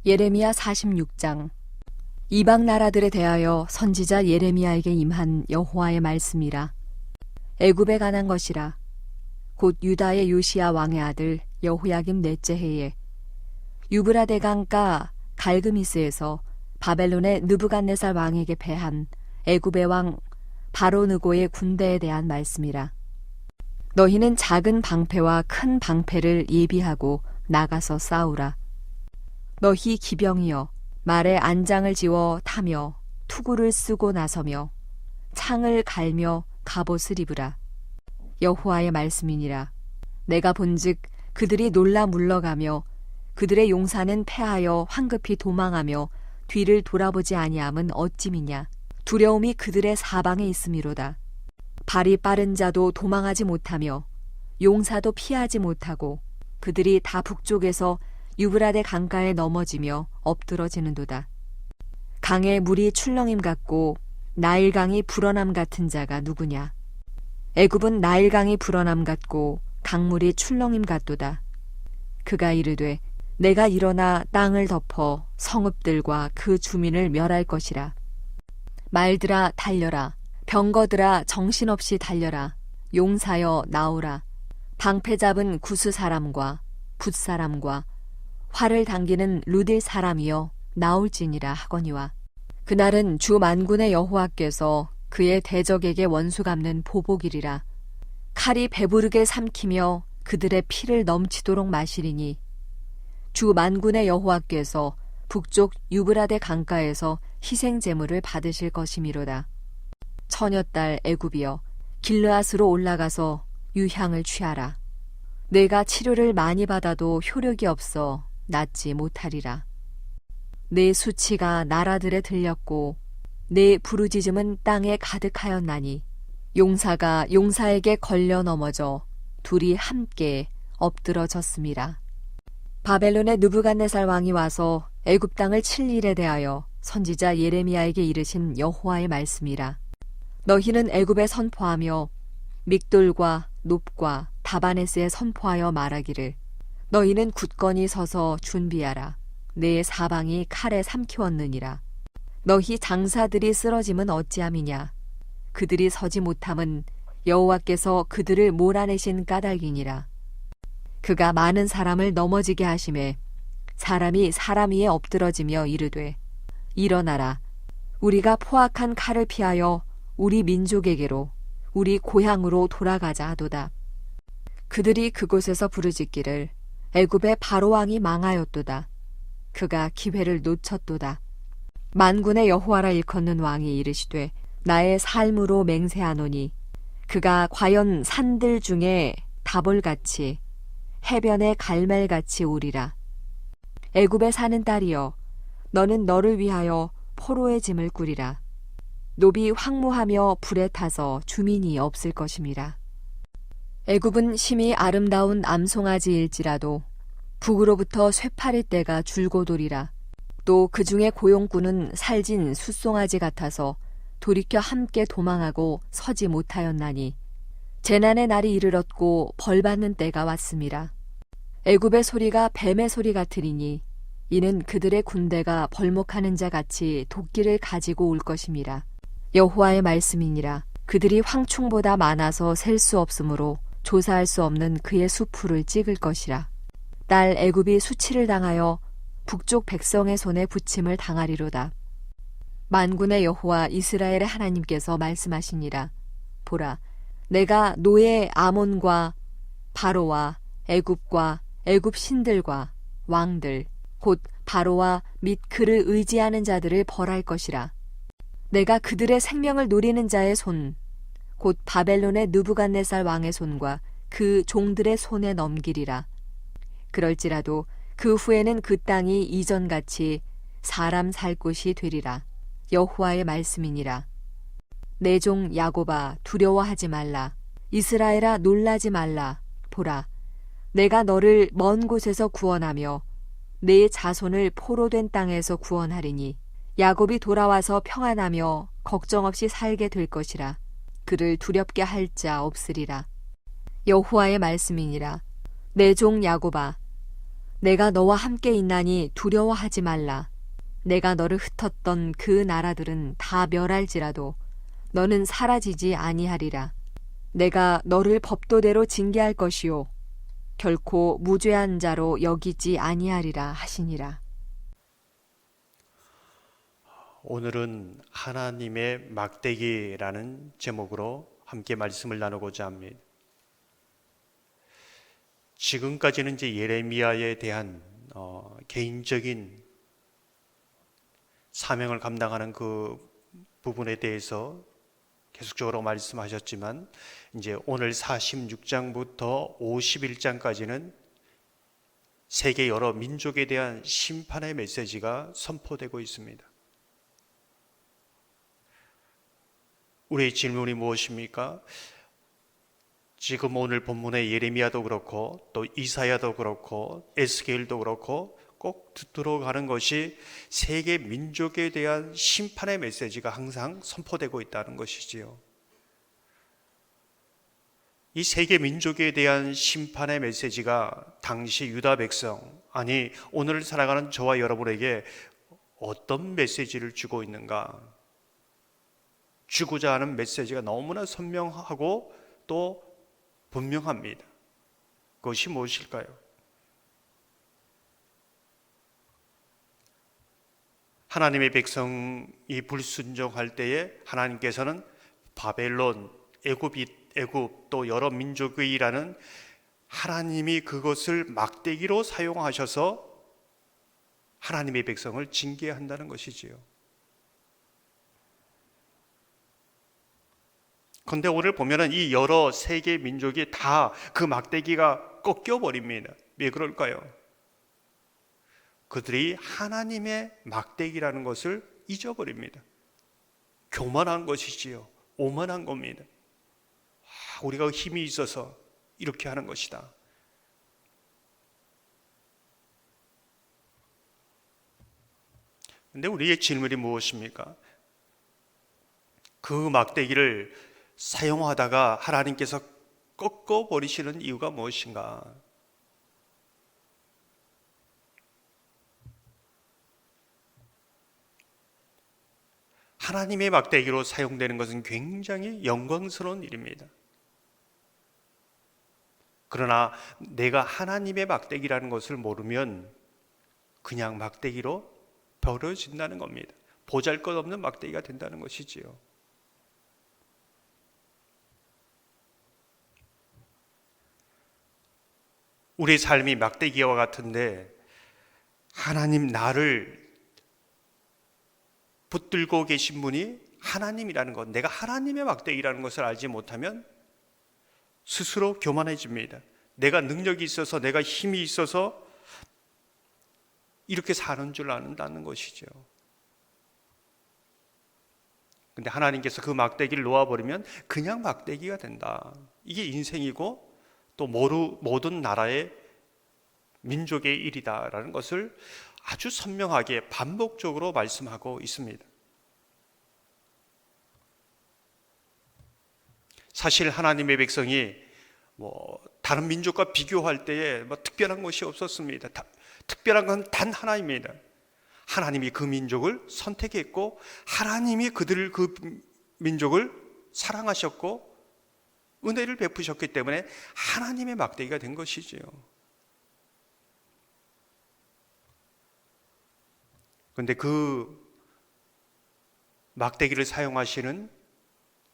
예레미야 46장. 이방 나라들에 대하여 선지자 예레미야에게 임한 여호와의 말씀이라. 애굽에 관한 것이라. 곧 유다의 요시야 왕의 아들 여호야김 넷째 해에 유브라데 강가 갈그미스에서 바벨론의 느부갓네살 왕에게 패한 애굽의 왕 바로느고의 군대에 대한 말씀이라. 너희는 작은 방패와 큰 방패를 예비하고 나가서 싸우라. 너희 기병이여, 말에 안장을 지워 타며 투구를 쓰고 나서며 창을 갈며 갑옷을 입으라. 여호와의 말씀이니라. 내가 본즉 그들이 놀라 물러가며 그들의 용사는 패하여 황급히 도망하며 뒤를 돌아보지 아니함은 어찌미냐. 두려움이 그들의 사방에 있음이로다. 발이 빠른 자도 도망하지 못하며 용사도 피하지 못하고 그들이 다 북쪽에서 유브라데 강가에 넘어지며 엎드러지는도다. 강에 물이 출렁임 같고 나일강이 불어남 같은 자가 누구냐. 애굽은 나일강이 불어남 같고 강물이 출렁임 같도다. 그가 이르되 내가 일어나 땅을 덮어 성읍들과 그 주민을 멸할 것이라. 말들아 달려라. 병거들아 정신없이 달려라. 용사여 나오라. 방패 잡은 구스 사람과 붓 사람과 활을 당기는 루딜 사람이여 나올지니라 하거니와. 그날은 주 만군의 여호와께서 그의 대적에게 원수 갚는 보복이리라. 칼이 배부르게 삼키며 그들의 피를 넘치도록 마시리니 주 만군의 여호와께서 북쪽 유브라데 강가에서 희생 제물을 받으실 것이미로다. 처녀딸 애굽이여 길르앗으로 올라가서 유향을 취하라. 내가 치료를 많이 받아도 효력이 없어 낫지 못하리라. 내 수치가 나라들에 들렸고 내 부르짖음은 땅에 가득하였나니 용사가 용사에게 걸려 넘어져 둘이 함께 엎드러졌음이라. 바벨론의 느부갓네살 왕이 와서 애굽 땅을 칠 일에 대하여 선지자 예레미야에게 이르신 여호와의 말씀이라. 너희는 애굽에 선포하며 믹돌과 놉과 다바네스에 선포하여 말하기를 너희는 굳건히 서서 준비하라. 내 사방이 칼에 삼키웠느니라. 너희 장사들이 쓰러짐은 어찌함이냐. 그들이 서지 못함은 여호와께서 그들을 몰아내신 까닭이니라. 그가 많은 사람을 넘어지게 하심에 사람이 사람 위에 엎드러지며 이르되 일어나라. 우리가 포악한 칼을 피하여 우리 민족에게로 우리 고향으로 돌아가자 하도다. 그들이 그곳에서 부르짖기를 애굽의 바로왕이 망하였도다. 그가 기회를 놓쳤도다. 만군의 여호와라 일컫는 왕이 이르시되 나의 삶으로 맹세하노니 그가 과연 산들 중에 다볼같이 해변의 갈멜같이 오리라. 애굽에 사는 딸이여 너는 너를 위하여 포로의 짐을 꾸리라. 노비 황무하며 불에 타서 주민이 없을 것임이라. 애굽은 심히 아름다운 암송아지일지라도 북으로부터 쇠파리 떼가 줄곧 오리라. 또 그 중에 고용꾼은 살진 숫송아지 같아서 돌이켜 함께 도망하고 서지 못하였나니 재난의 날이 이르렀고 벌받는 때가 왔음이라. 애굽의 소리가 뱀의 소리 같으리니 이는 그들의 군대가 벌목하는 자 같이 도끼를 가지고 올 것임이라. 여호와의 말씀이니라. 그들이 황충보다 많아서 셀 수 없으므로 조사할 수 없는 그의 수풀을 찍을 것이라. 딸 애굽이 수치를 당하여 북쪽 백성의 손에 부침을 당하리로다. 만군의 여호와 이스라엘의 하나님께서 말씀하시니라. 보라, 내가 노예 아몬과 바로와 애굽과 애굽 신들과 왕들 곧 바로와 및 그를 의지하는 자들을 벌할 것이라. 내가 그들의 생명을 노리는 자의 손 곧 바벨론의 느부갓네살 왕의 손과 그 종들의 손에 넘기리라. 그럴지라도 그 후에는 그 땅이 이전같이 사람 살 곳이 되리라. 여호와의 말씀이니라. 내 종 야곱아 두려워하지 말라. 이스라엘아 놀라지 말라. 보라, 내가 너를 먼 곳에서 구원하며 내 자손을 포로된 땅에서 구원하리니 야곱이 돌아와서 평안하며 걱정 없이 살게 될 것이라. 그를 두렵게 할 자 없으리라. 여호와의 말씀이니라. 내 종 야곱아 내가 너와 함께 있나니 두려워하지 말라. 내가 너를 흩었던 그 나라들은 다 멸할지라도 너는 사라지지 아니하리라. 내가 너를 법도대로 징계할 것이요 결코 무죄한 자로 여기지 아니하리라 하시니라. 오늘은 하나님의 막대기라는 제목으로 함께 말씀을 나누고자 합니다. 지금까지는 이제 예레미야에 대한 개인적인 사명을 감당하는 그 부분에 대해서 계속적으로 말씀하셨지만, 이제 오늘 46장부터 51장까지는 세계 여러 민족에 대한 심판의 메시지가 선포되고 있습니다. 우리의 질문이 무엇입니까? 지금 오늘 본문의 예레미야도 그렇고 또 이사야도 그렇고 에스겔도 그렇고 꼭 들어가는 것이 세계 민족에 대한 심판의 메시지가 항상 선포되고 있다는 것이지요. 이 세계 민족에 대한 심판의 메시지가 당시 유다 백성, 아니 오늘 살아가는 저와 여러분에게 어떤 메시지를 주고 있는가? 주고자 하는 메시지가 너무나 선명하고 또 분명합니다. 그것이 무엇일까요? 하나님의 백성이 불순종할 때에 하나님께서는 바벨론, 애굽 또 여러 민족의라는 하나님이 그것을 막대기로 사용하셔서 하나님의 백성을 징계한다는 것이지요. 그런데 오늘 보면은 이 여러 세계 민족이 다 그 막대기가 꺾여버립니다. 왜 그럴까요? 그들이 하나님의 막대기라는 것을 잊어버립니다. 교만한 것이지요. 오만한 겁니다. 우리가 힘이 있어서 이렇게 하는 것이다. 그런데 우리의 질문이 무엇입니까? 그 막대기를 사용하다가 하나님께서 꺾어버리시는 이유가 무엇인가? 하나님의 막대기로 사용되는 것은 굉장히 영광스러운 일입니다. 그러나 내가 하나님의 막대기라는 것을 모르면 그냥 막대기로 버려진다는 겁니다. 보잘것없는 막대기가 된다는 것이지요. 우리 삶이 막대기와 같은데 하나님 나를 붙들고 계신 분이 하나님이라는 것, 내가 하나님의 막대기라는 것을 알지 못하면 스스로 교만해집니다. 내가 능력이 있어서, 내가 힘이 있어서 이렇게 사는 줄 안다는 것이죠. 근데 하나님께서 그 막대기를 놓아버리면 그냥 막대기가 된다. 이게 인생이고 또 모든 나라의 민족의 일이다라는 것을 아주 선명하게 반복적으로 말씀하고 있습니다. 사실 하나님의 백성이 다른 민족과 비교할 때에 특별한 것이 없었습니다. 특별한 건 단 하나입니다. 하나님이 그 민족을 선택했고 하나님이 그 민족을 사랑하셨고 은혜를 베푸셨기 때문에 하나님의 막대기가 된 것이지요. 그런데 그 막대기를 사용하시는,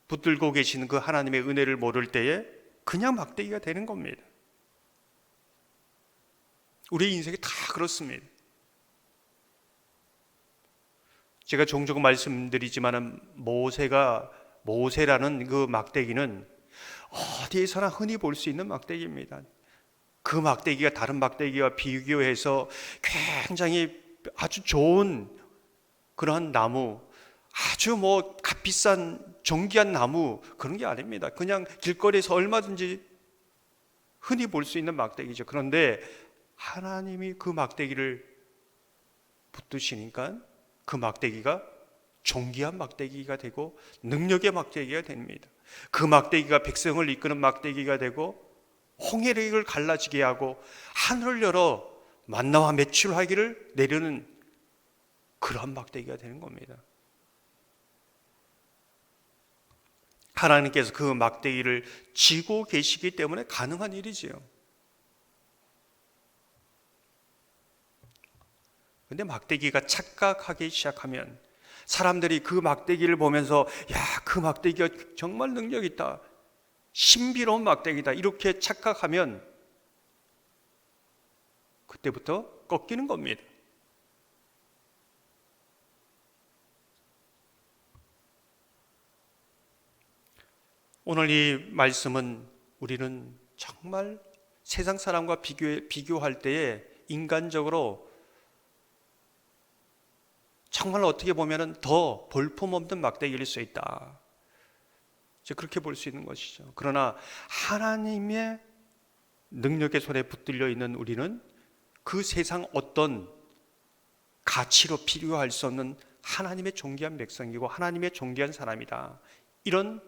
붙들고 계시는 그 하나님의 은혜를 모를 때에 그냥 막대기가 되는 겁니다. 우리 인생이 다 그렇습니다. 제가 종종 말씀드리지만 모세라는 그 막대기는 어디에서나 흔히 볼 수 있는 막대기입니다. 그 막대기가 다른 막대기와 비교해서 굉장히 아주 좋은 그러한 나무, 아주 값비싼 정귀한 나무, 그런 게 아닙니다. 그냥 길거리에서 얼마든지 흔히 볼 수 있는 막대기죠. 그런데 하나님이 그 막대기를 붙드시니까 그 막대기가 존귀한 막대기가 되고 능력의 막대기가 됩니다. 그 막대기가 백성을 이끄는 막대기가 되고 홍해를 갈라지게 하고 하늘을 열어 만나와 매출하기를 내려는 그러한 막대기가 되는 겁니다. 하나님께서 그 막대기를 쥐고 계시기 때문에 가능한 일이지요. 근데 막대기가 착각하기 시작하면 사람들이 그 막대기를 보면서 야, 그 막대기가 정말 능력 있다, 신비로운 막대기다, 이렇게 착각하면 그때부터 꺾이는 겁니다. 오늘 이 말씀은 우리는 정말 세상 사람과 비교할 때에 인간적으로 정말 어떻게 보면 더 볼품없는 막대기일 수 있다, 그렇게 볼 수 있는 것이죠. 그러나 하나님의 능력의 손에 붙들려 있는 우리는 그 세상 어떤 가치로 비교할 수 없는 하나님의 존귀한 백성이고 하나님의 존귀한 사람이다, 이런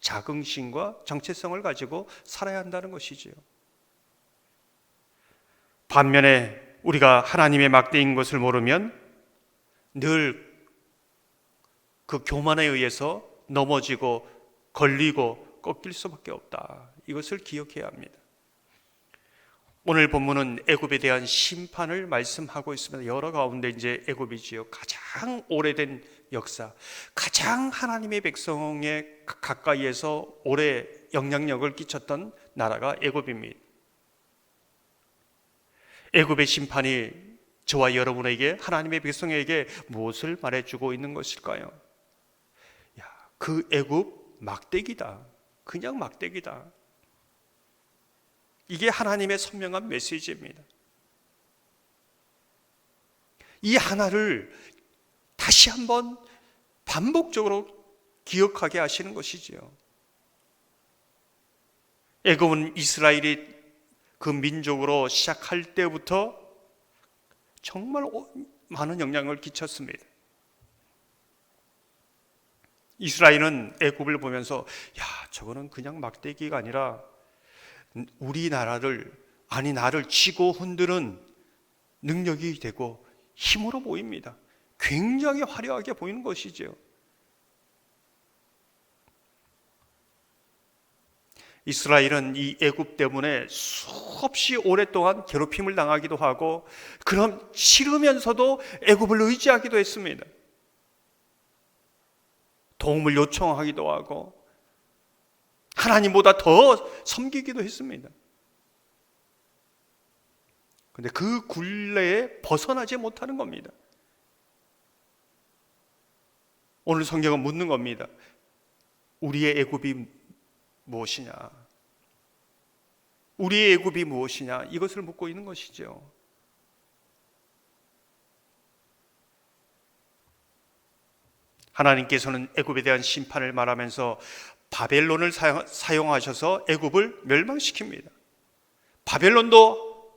자긍심과 정체성을 가지고 살아야 한다는 것이지요. 반면에 우리가 하나님의 막대인 것을 모르면 늘 그 교만에 의해서 넘어지고 걸리고 꺾일 수밖에 없다, 이것을 기억해야 합니다. 오늘 본문은 애굽에 대한 심판을 말씀하고 있습니다. 여러 가운데 이제 애굽이지요. 가장 오래된 역사, 가장 하나님의 백성에 가까이에서 오래 영향력을 끼쳤던 나라가 애굽입니다. 애굽의 심판이 저와 여러분에게, 하나님의 백성에게 무엇을 말해주고 있는 것일까요? 그 애굽 막대기다, 그냥 막대기다, 이게 하나님의 선명한 메시지입니다. 이 하나를 다시 한번 반복적으로 기억하게 하시는 것이지요. 애굽은 이스라엘이 그 민족으로 시작할 때부터 정말 많은 영향을 끼쳤습니다. 이스라엘은 애굽을 보면서 야, 저거는 그냥 막대기가 아니라 우리나라를, 아니 나를 치고 흔드는 능력이 되고 힘으로 보입니다. 굉장히 화려하게 보이는 것이죠. 이스라엘은 이 애굽 때문에 수없이 오랫동안 괴롭힘을 당하기도 하고, 그럼 싫으면서도 애굽을 의지하기도 했습니다. 도움을 요청하기도 하고 하나님보다 더 섬기기도 했습니다. 그런데 그 굴레에 벗어나지 못하는 겁니다. 오늘 성경은 묻는 겁니다. 우리의 애굽이 무엇이냐? 우리의 애굽이 무엇이냐? 이것을 묻고 있는 것이죠. 하나님께서는 애굽에 대한 심판을 말하면서 바벨론을 사용하셔서 애굽을 멸망시킵니다. 바벨론도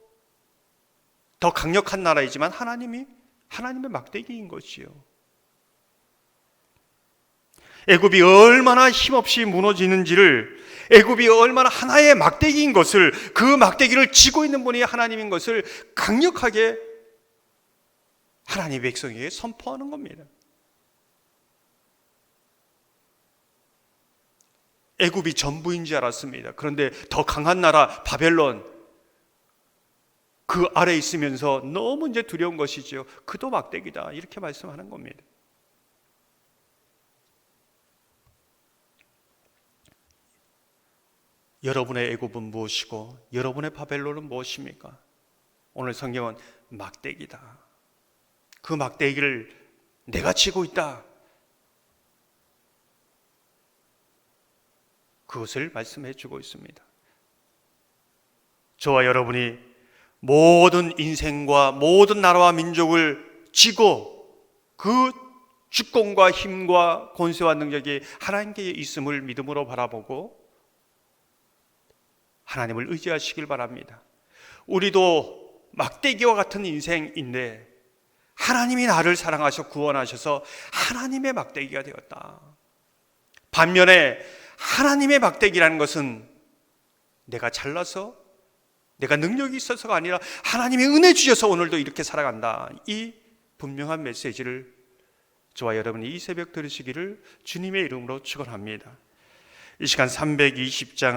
더 강력한 나라이지만 하나님의 막대기인 것이요. 애굽이 얼마나 힘없이 무너지는지를, 애굽이 얼마나 하나의 막대기인 것을, 그 막대기를 쥐고 있는 분이 하나님인 것을 강력하게 하나님의 백성에게 선포하는 겁니다. 애굽이 전부인 줄 알았습니다. 그런데 더 강한 나라 바벨론, 그 아래에 있으면서 너무 이제 두려운 것이죠. 그도 막대기다, 이렇게 말씀하는 겁니다. 여러분의 애굽은 무엇이고 여러분의 바벨론은 무엇입니까? 오늘 성경은 막대기다, 그 막대기를 내가 치고 있다, 그것을 말씀해 주고 있습니다. 저와 여러분이 모든 인생과 모든 나라와 민족을 쥐고 그 주권과 힘과 권세와 능력이 하나님께 있음을 믿음으로 바라보고 하나님을 의지하시길 바랍니다. 우리도 막대기와 같은 인생인데 하나님이 나를 사랑하셔 구원하셔서 하나님의 막대기가 되었다. 반면에 하나님의 막대기라는 것은 내가 잘나서 내가 능력이 있어서가 아니라 하나님의 은혜 주셔서 오늘도 이렇게 살아간다. 이 분명한 메시지를 저와 여러분이 이 새벽 들으시기를 주님의 이름으로 축원합니다. 이 시간 320장